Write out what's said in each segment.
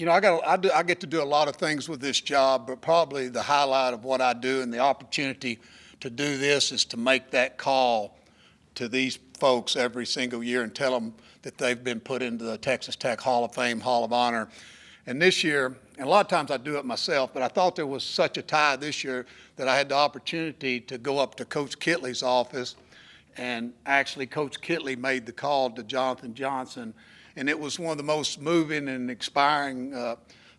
I get to do a lot of things with this job, but probably the highlight of what I do and the opportunity to do this is to make that call to these folks every single year and tell them that they've been put into the Texas Tech Hall of Fame, Hall of Honor. And this year, and a lot of times I do it myself, but I thought there was such a tie this year that I had the opportunity to go up to Coach Kitley's office, and actually Coach Kitley made the call to Jonathan Johnson. And it was one of the most moving and inspiring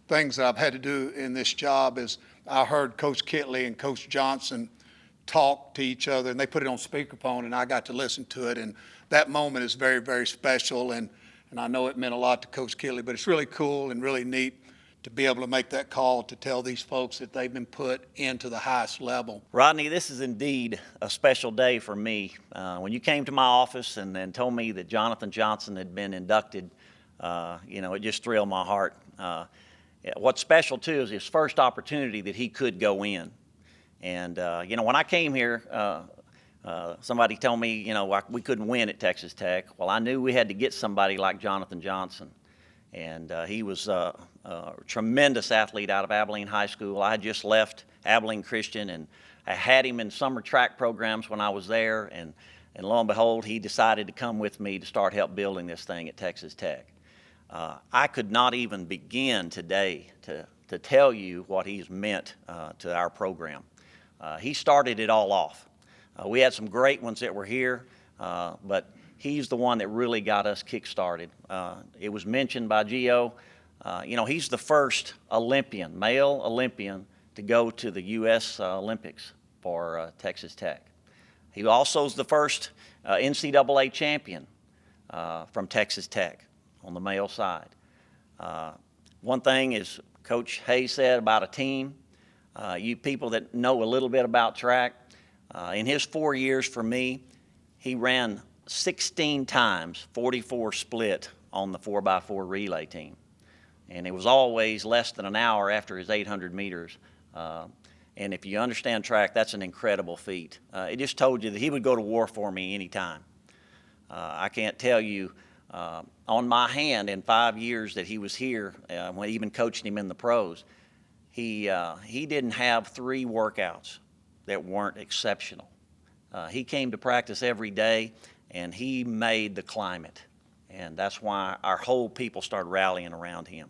things that I've had to do in this job. Is I heard Coach Kitley and Coach Johnson talk to each other, and they put it on speakerphone, and I got to listen to it. And that moment is very, very special, and I know it meant a lot to Coach Kitley, but it's really cool and really neat to be able to make that call to tell these folks that they've been put into the highest level. Rodney, this is indeed a special day for me. When you came to my office and then told me that Jonathan Johnson had been inducted, it just thrilled my heart. What's special, too, is his first opportunity that he could go in. And, when I came here, somebody told me, we couldn't win at Texas Tech. Well, I knew we had to get somebody like Jonathan Johnson. And he was a tremendous athlete out of Abilene High School. I had just left Abilene Christian, and I had him in summer track programs when I was there. And lo and behold, he decided to come with me to start help building this thing at Texas Tech. I could not even begin today to tell you what he's meant to our program. He started it all off. We had some great ones that were here, but he's the one that really got us kick-started. It was mentioned by Geo. He's the first male Olympian, to go to the U.S. Olympics for Texas Tech. He also is the first NCAA champion from Texas Tech on the male side. One thing is Coach Hayes said about a team. You people that know a little bit about track, in his 4 years for me, he ran 16 times 44 split on the 4x4 relay team. And it was always less than an hour after his 800 meters. And if you understand track, that's an incredible feat. It just told you that he would go to war for me anytime. I can't tell you, on my hand in 5 years that he was here, when I even coached him in the pros, he didn't have 3 workouts that weren't exceptional. He came to practice every day, and he made the climate. And that's why our whole people started rallying around him.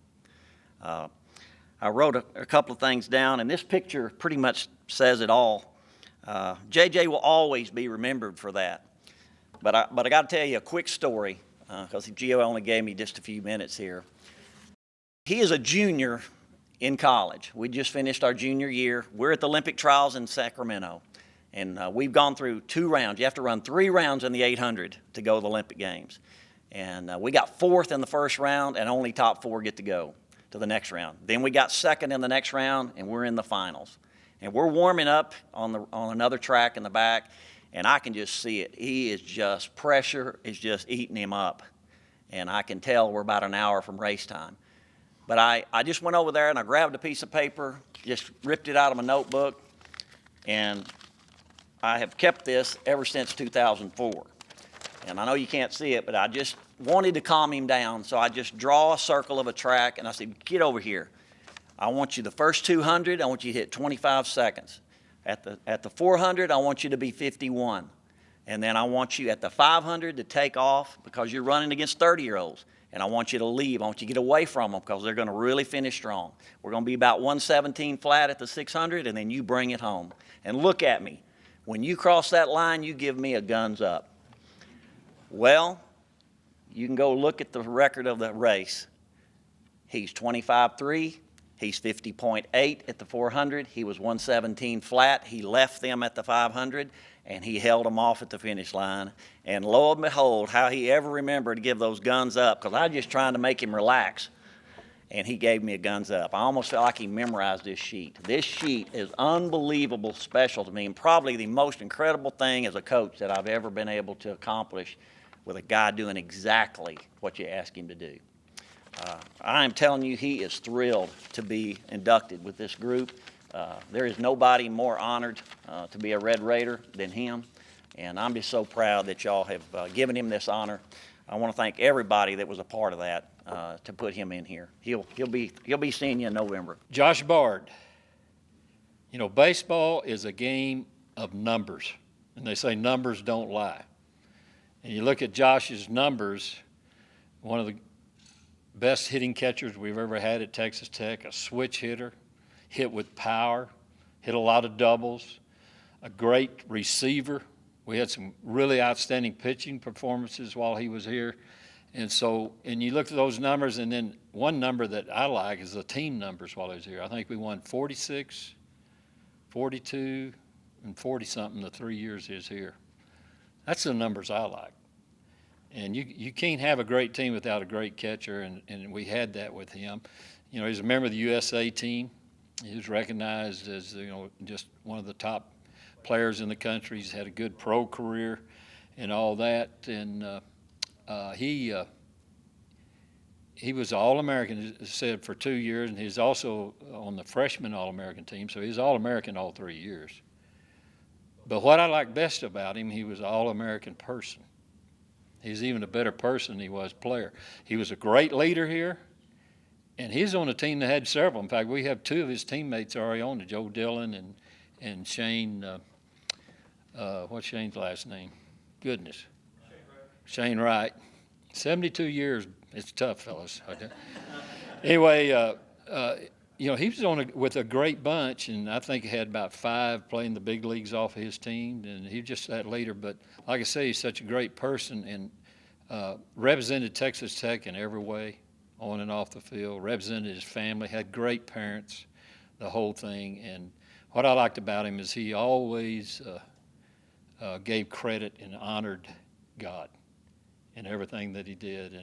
I wrote a couple of things down, and this picture pretty much says it all. JJ will always be remembered for that. But I got to tell you a quick story, because Geo only gave me just a few minutes here. He is a junior in college. We just finished our junior year. We're at the Olympic trials in Sacramento. And we've gone through 2 rounds. You have to run 3 rounds in the 800 to go to the Olympic Games. And we got 4th in the first round, and only top 4 get to go to the next round. Then we got 2nd in the next round, and we're in the finals. And we're warming up on another track in the back, and I can just see it. Pressure is just eating him up. And I can tell we're about an hour from race time. But I just went over there and I grabbed a piece of paper, just ripped it out of my notebook, and I have kept this ever since 2004. And I know you can't see it, but I just wanted to calm him down, so I just draw a circle of a track, and I said, get over here. I want you the first 200, I want you to hit 25 seconds. At the 400, I want you to be 51. And then I want you at the 500 to take off because you're running against 30-year-olds. And I want you to leave. I want you to get away from them because they're going to really finish strong. We're going to be about 117 flat at the 600, and then you bring it home. And look at me. When you cross that line, you give me a guns up. Well, you can go look at the record of the race. He's 25.3. He's 50.8 at the 400. He was 117 flat. He left them at the 500, and he held them off at the finish line. And lo and behold, how he ever remembered to give those guns up, because I was just trying to make him relax. And he gave me a guns up. I almost felt like he memorized this sheet. This sheet is unbelievable special to me, and probably the most incredible thing as a coach that I've ever been able to accomplish with a guy doing exactly what you ask him to do. I am telling you, he is thrilled to be inducted with this group. There is nobody more honored to be a Red Raider than him, and I'm just so proud that y'all have given him this honor. I want to thank everybody that was a part of that to put him in here. He'll be seeing you in November. Josh Barr. You know, baseball is a game of numbers, and they say numbers don't lie. And you look at Josh's numbers, one of the best hitting catchers we've ever had at Texas Tech, a switch hitter, hit with power, hit a lot of doubles, a great receiver. We had some really outstanding pitching performances while he was here. And you look at those numbers, and then one number that I like is the team numbers while he was here. I think we won 46, 42, and 40-something the 3 years he was here. That's the numbers I like. And you can't have a great team without a great catcher, and we had that with him. You know, he's a member of the USA team. He was recognized as, you know, just one of the top players in the country. He's had a good pro career and all that. And he was All-American, as I said, for 2 years, and he's also on the freshman All-American team, so he's All-American all 3 years. But what I like best about him, he was an All-American person. He's even a better person than he was player. He was a great leader here, and he's on a team that had several. In fact, we have 2 of his teammates already on it, Joe Dillon and Shane, what's Shane's last name? Goodness. Shane Wright. 72 years, it's tough, fellas. Anyway, you know, he was with a great bunch, and I think he had about 5 playing the big leagues off of his team, and he just that leader. But like I say, he's such a great person and represented Texas Tech in every way, on and off the field, represented his family, had great parents, the whole thing. And what I liked about him is he always gave credit and honored God in everything that he did,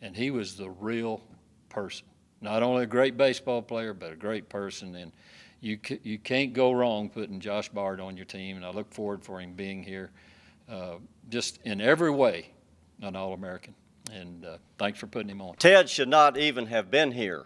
and he was the real person. Not only a great baseball player, but a great person, and you can't go wrong putting Josh Barr on your team, and I look forward for him being here just in every way an All-American, and thanks for putting him on. Ted should not even have been here.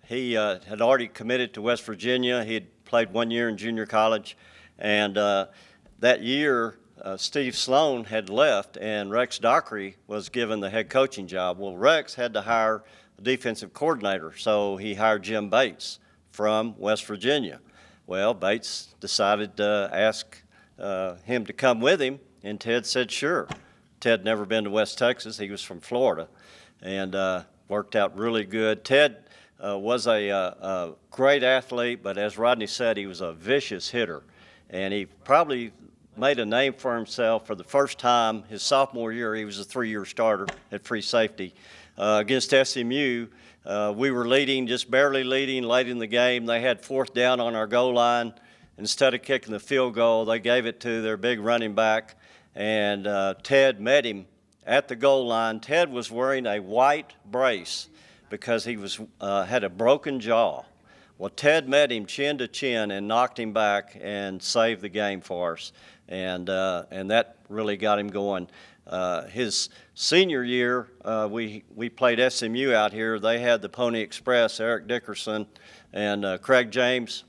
He had already committed to West Virginia. He had played 1 year in junior college, and that year Steve Sloan had left, and Rex Dockery was given the head coaching job. Well, Rex had to hire a defensive coordinator, so he hired Jim Bates from West Virginia. Well, Bates decided to ask him to come with him, and Ted said sure. Ted never been to West Texas. He was from Florida, and worked out really good. Ted was a great athlete, but as Rodney said, he was a vicious hitter, and he probably made a name for himself for the first time. His sophomore year, he was a 3-year starter at free safety. Against SMU, we were leading, just barely leading late in the game. They had 4th down on our goal line. Instead of kicking the field goal, they gave it to their big running back, and Ted met him at the goal line. Ted was wearing a white brace because he had a broken jaw. Well, Ted met him chin to chin and knocked him back and saved the game for us, and that really got him going. His senior year, we played SMU out here. They had the Pony Express, Eric Dickerson and Craig James.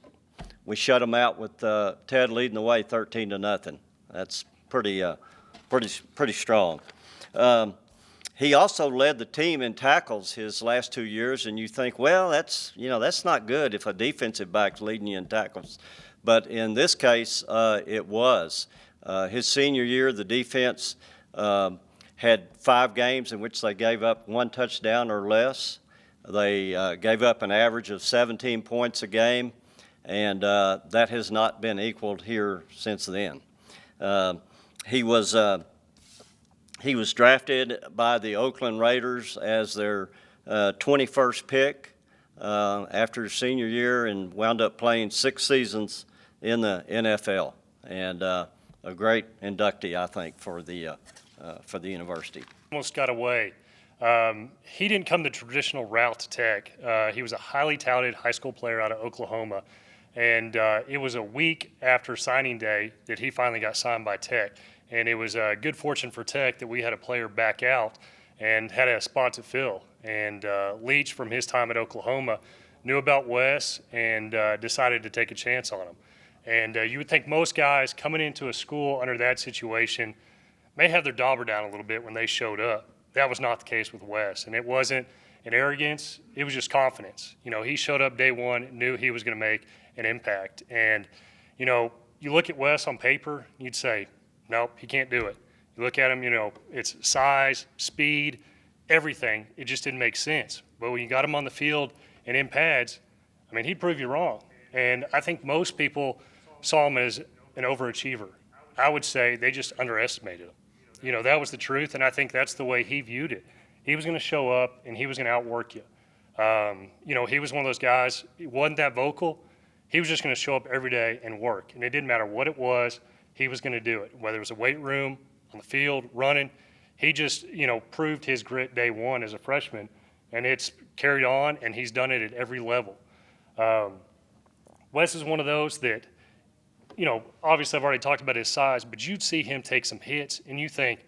We shut them out with Ted leading the way 13-0. That's pretty strong. He also led the team in tackles his last 2 years, and you think, well, that's not good if a defensive back's leading you in tackles. But in this case, it was. His senior year, the defense had 5 games in which they gave up 1 touchdown or less. They gave up an average of 17 points a game, and that has not been equaled here since then. He was drafted by the Oakland Raiders as their 21st pick after his senior year, and wound up playing 6 seasons in the NFL, and a great inductee, I think, for the university. Almost got away. He didn't come the traditional route to Tech. He was a highly touted high school player out of Oklahoma, and it was a week after signing day that he finally got signed by Tech. And it was a good fortune for Tech that we had a player back out and had a spot to fill. And Leach, from his time at Oklahoma, knew about Wes and decided to take a chance on him. And you would think most guys coming into a school under that situation may have their dauber down a little bit when they showed up. That was not the case with Wes, and it wasn't an arrogance. It was just confidence. He showed up day one, knew he was going to make an impact. And, you look at Wes on paper, you'd say, nope, he can't do it. You look at him, it's size, speed, everything. It just didn't make sense. But when you got him on the field and in pads, he'd prove you wrong. And I think most people saw him as an overachiever. I would say they just underestimated him. That was the truth, and I think that's the way he viewed it. He was going to show up, and he was going to outwork you. He was one of those guys, he wasn't that vocal. He was just going to show up every day and work, and it didn't matter what it was, he was going to do it, whether it was a weight room, on the field, running. He just, proved his grit day one as a freshman, and it's carried on, and he's done it at every level. Wes is one of those that, obviously I've already talked about his size, but you'd see him take some hits, and you think,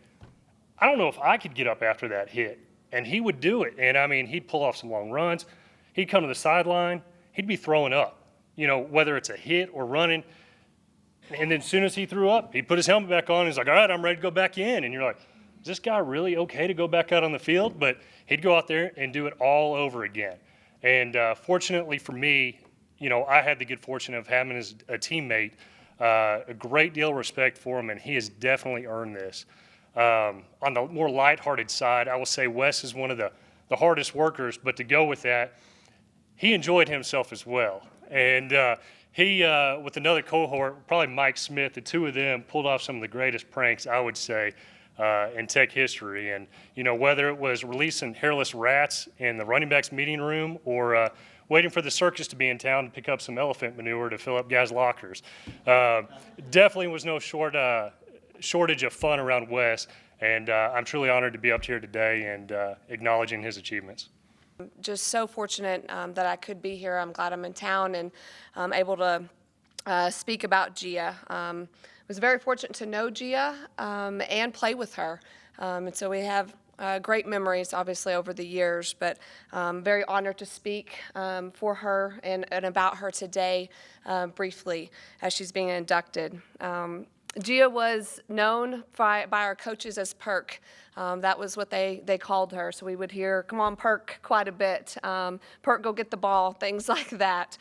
I don't know if I could get up after that hit. And he would do it. And, he'd pull off some long runs. He'd come to the sideline. He'd be throwing up, whether it's a hit or running. And then as soon as he threw up, he'd put his helmet back on. He's like, all right, I'm ready to go back in. And you're like, is this guy really okay to go back out on the field? But he'd go out there and do it all over again. And fortunately for me, I had the good fortune of having as a teammate, a great deal of respect for him, and he has definitely earned this. On the more lighthearted side, I will say Wes is one of the hardest workers, but to go with that, he enjoyed himself as well. And he, with another cohort, probably Mike Smith, the two of them pulled off some of the greatest pranks, I would say, in Tech history. And, whether it was releasing hairless rats in the running backs meeting room or waiting for the circus to be in town to pick up some elephant manure to fill up guys' lockers. Definitely was no shortage of fun around Wes, and I'm truly honored to be up here today and acknowledging his achievements. Just so fortunate that I could be here. I'm glad I'm in town and able to speak about Gia. Was very fortunate to know Gia and play with her, and so we have great memories, obviously, over the years, but very honored to speak for her and about her today briefly as she's being inducted. Gia was known by our coaches as Perk. That was what they called her. So we would hear, come on, Perk, quite a bit. Perk, go get the ball, things like that.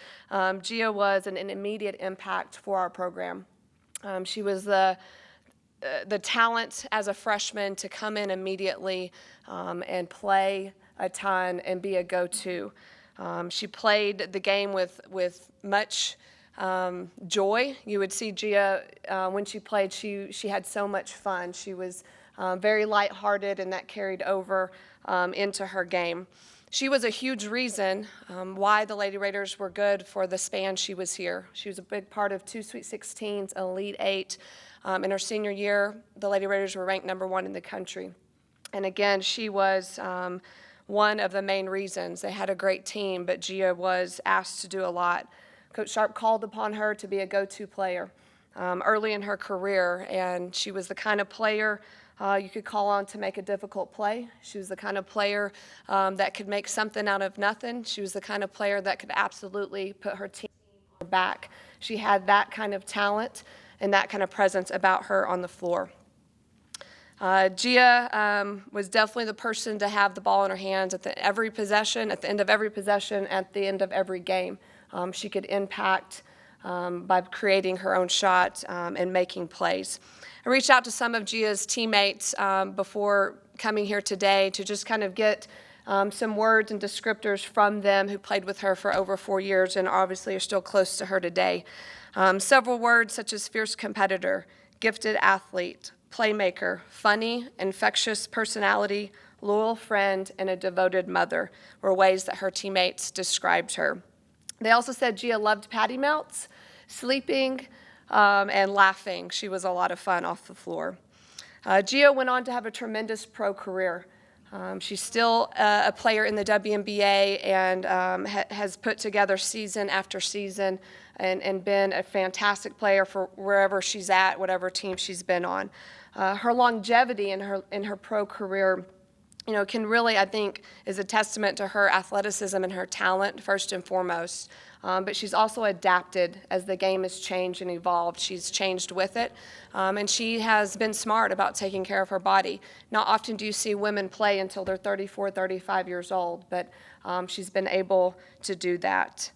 Gia was an immediate impact for our program. She was the talent as a freshman to come in immediately and play a ton and be a go-to. She played the game with much joy. You would see Gia when she played, she had so much fun. She was very lighthearted, and that carried over into her game. She was a huge reason why the Lady Raiders were good for the span she was here. She was a big part of 2 Sweet 16s, an Elite 8. In her senior year, the Lady Raiders were ranked #1 in the country. And again, she was one of the main reasons. They had a great team, but Gia was asked to do a lot. Coach Sharp called upon her to be a go-to player early in her career, and she was the kind of player you could call on to make a difficult play. She was the kind of player that could make something out of nothing. She was the kind of player that could absolutely put her team on her back. She had that kind of talent and that kind of presence about her on the floor. Gia was definitely the person to have the ball in her hands at every possession, at the end of every possession, at the end of every game. She could impact by creating her own shot and making plays. I reached out to some of Gia's teammates before coming here today to just kind of get some words and descriptors from them who played with her for over 4 years and obviously are still close to her today. Several words such as fierce competitor, gifted athlete, playmaker, funny, infectious personality, loyal friend, and a devoted mother were ways that her teammates described her. They also said Gia loved patty melts, sleeping, and laughing. She was a lot of fun off the floor. Gia went on to have a tremendous pro career. She's still a player in the WNBA and has put together season after season and been a fantastic player for wherever she's at, whatever team she's been on. Her longevity in her pro career can really, I think, is a testament to her athleticism and her talent, first and foremost. But she's also adapted as the game has changed and evolved. She's changed with it, and she has been smart about taking care of her body. Not often do you see women play until they're 34, 35 years old, but she's been able to do that.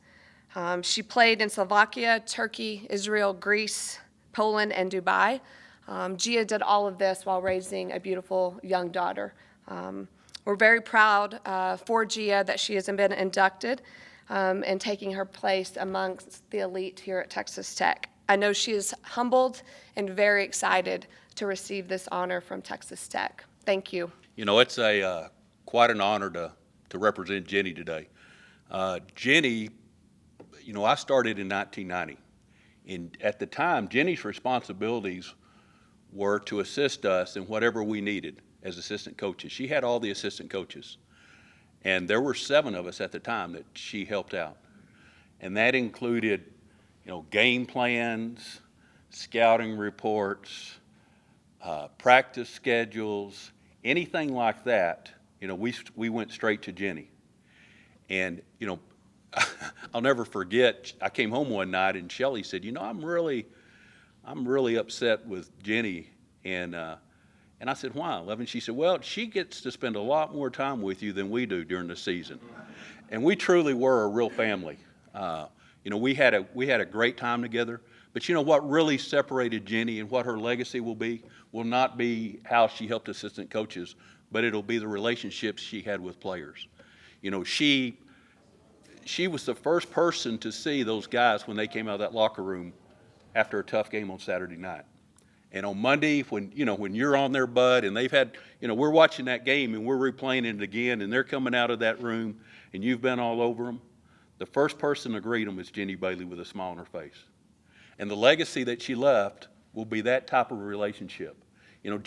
She played in Slovakia, Turkey, Israel, Greece, Poland, and Dubai. Gia did all of this while raising a beautiful young daughter. We're very proud for Gia that she has been inducted and taking her place amongst the elite here at Texas Tech. I know she is humbled and very excited to receive this honor from Texas Tech. Thank you. You know, it's quite an honor to represent Jenny today. Jenny, you know, I started in 1990, and at the time, Jenny's responsibilities were to assist us in whatever we needed as assistant coaches. She had all the assistant coaches, and there were 7 of us at the time that she helped out, and that included, you know, game plans, scouting reports, practice schedules, anything like that. You know, we went straight to Jenny, and you know, I'll never forget. I came home one night and Shelley said, "You know, I'm really upset with Jenny," and I said, "Why, Levin?" She said, "Well, she gets to spend a lot more time with you than we do during the season," and we truly were a real family. You know, we had a great time together. But you know what really separated Jenny and what her legacy will not be how she helped assistant coaches, but it'll be the relationships she had with players. You know, she was the first person to see those guys when they came out of that locker room after a tough game on Saturday night. And on Monday, when you're on their butt and they've had, you know, we're watching that game and we're replaying it again and they're coming out of that room and you've been all over them, the first person to greet them is Jenny Bailey with a smile on her face. And the legacy that she left will be that type of a relationship. You know,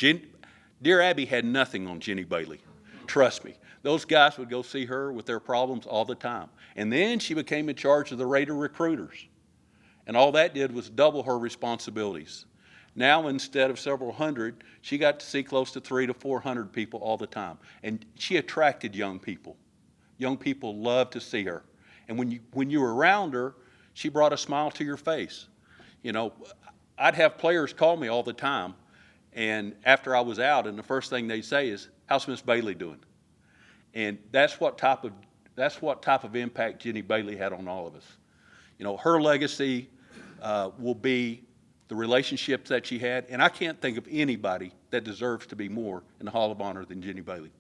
Dear Abby had nothing on Jenny Bailey. Trust me. Those guys would go see her with their problems all the time. And then she became in charge of the Raider recruiters. And all that did was double her responsibilities. Now, instead of several hundred, she got to see close to 300 to 400 people all the time. And she attracted young people. Young people loved to see her. And when you were around her, she brought a smile to your face. You know, I'd have players call me all the time, and after I was out, and the first thing they'd say is, "How's Miss Bailey doing?" And that's what type of impact Jenny Bailey had on all of us. You know, her legacy will be the relationships that she had, and I can't think of anybody that deserves to be more in the Hall of Honor than Jenny Bailey.